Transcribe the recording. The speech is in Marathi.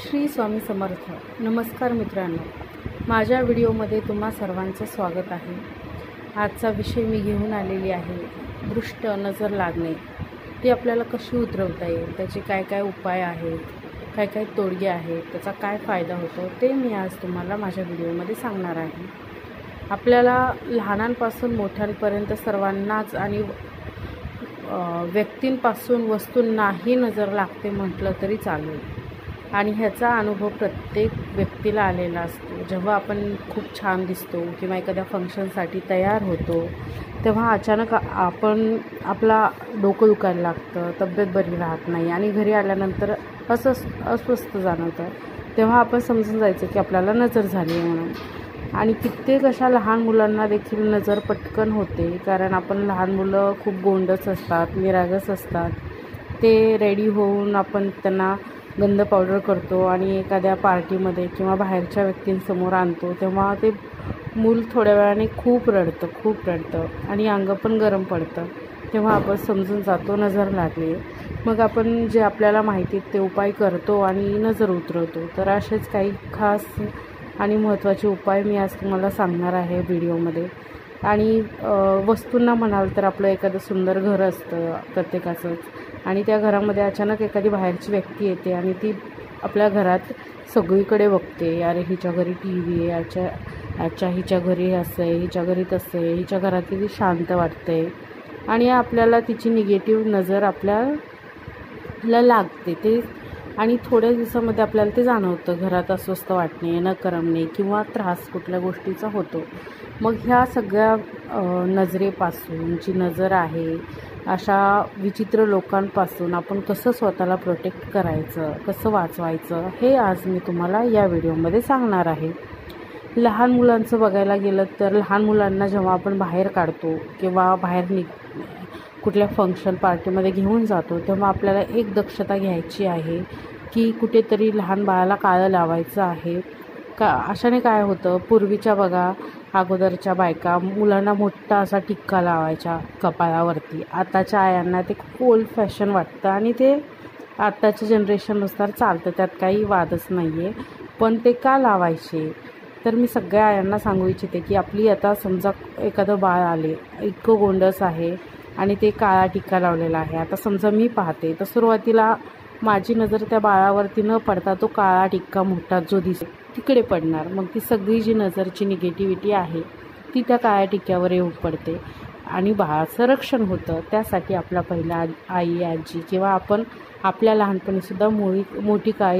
श्री स्वामी समर्थ. नमस्कार मित्रांनो, माझ्या व्हिडिओमध्ये तुम्हा सर्वांचं स्वागत आहे. आजचा विषय मी घेऊन आलेली आहे दृष्ट नजर लागणे. ती आपल्याला कशी उतरवता येईल, त्याचे काय काय उपाय आहेत, काय काय तोडगे आहेत, त्याचा काय फायदा होतो, ते मी आज तुम्हाला माझ्या व्हिडिओमध्ये सांगणार आहे. आपल्याला लहानांपासून मोठ्यांपर्यंत सर्वांनाच आणि व्यक्तींपासून वस्तूंनाही नजर लागते म्हटलं तरी चालेल. आणि ह्याचा अनुभव प्रत्येक व्यक्तीला आलेला असतो. जेव्हा आपण खूप छान दिसतो किंवा एखाद्या फंक्शनसाठी तयार होतो, तेव्हा अचानक आपला डोकं दुखायला लागतं, तब्येत बरी राहत नाही आणि घरी आल्यानंतर अस्वस्थ जाणवतं. तेव्हा आपण समजून जायचं की आपल्याला नजर झाली आहे म्हणून. आणि कित्येक अशा लहान मुलांना देखील नजर पटकन होते, कारण आपण लहान मुलं खूप गोंडस असतात, निरागस असतात. ते रेडी होऊन आपण त्यांना गंध पावडर करतो आणि एखाद्या पार्टीमध्ये किंवा बाहेरच्या व्यक्तींसमोर आणतो, तेव्हा ते मूल थोड्या वेळाने खूप रडतं आणि अंग पण गरम पडतं. तेव्हा आपण समजून जातो नजर लागली. मग आपण जे आपल्याला माहिती ते उपाय करतो आणि नजर उतरवतो. तर असेच काही खास आणि महत्त्वाचे उपाय मी आज तुम्हाला सांगणार आहे व्हिडिओमध्ये. आणि वस्तूंना म्हणाल तर आपलं एखादं सुंदर घर असतं प्रत्येकाचंच, आणि त्या घरामध्ये अचानक एखादी बाहेरची व्यक्ती येते आणि ती आपल्या घरात सगळीकडे बघते. अरे हिच्या घरी टी व्ही आहे, अच्छा हिच्या घरी असं आहे, हिच्या घरी तसं आहे, हिच्या घरात किती शांत वाटते, आणि आपल्याला तिची निगेटिव्ह नजर आपल्याला लागते. ते आणि थोड्या दिवसामध्ये आपल्याला ते जाणवतं. घरात अस्वस्थ वाटणे, न करमणे किंवा त्रास कुठल्या गोष्टीचा होतो. मग ह्या सगळ्या नजरेपासून, जी नजर आहे अशा विचित्र लोकांपासून आपण कसं स्वतःला प्रोटेक्ट करायचं, कसं वाचवायचं, हे आज मी तुम्हाला या व्हिडिओमध्ये सांगणार आहे. लहान मुलांचं बघायला गेलं तर लहान मुलांना जेव्हा आपण बाहेर काढतो किंवा बाहेर कुठल्या फंक्शन पार्टीमध्ये घेऊन जातो, तेव्हा आपल्याला एक दक्षता घ्यायची आहे की कुठेतरी लहान बाळाला काळं लावायचं आहे का. अशाने काय होतं, पूर्वीच्या बघा अगोदरच्या बायका मुलांना मोठा असा टिक्का लावायच्या कपाळावरती. आताच्या आयांना ते खूप ओल्ड फॅशन वाटतं आणि ते आत्ताच्या जनरेशननुसार चालतं, त्यात काही वादच नाही आहे. पण ते का लावायचे, तर मी सगळ्या आयांना सांगू इच्छिते की आपली आता समजा एखादं बाळ आले, इतकं गोंडस आहे आणि ते काळा टिक्का लावलेला आहे. आता समजा मी पाहते तर सुरुवातीला माझी नजर त्या बाळावरती न पडता तो काळा टिक्का मोठा जो दिसेल तिकडे पडणार. मग ती सगळी जी नजरची निगेटिव्हिटी आहे ती त्या काळ्या टिक्क्यावर येऊन पडते आणि बाळाचं रक्षण होतं. त्यासाठी आपला पहिला आई आजी किंवा आपण आपल्या लहानपणीसुद्धा मोठी काळजी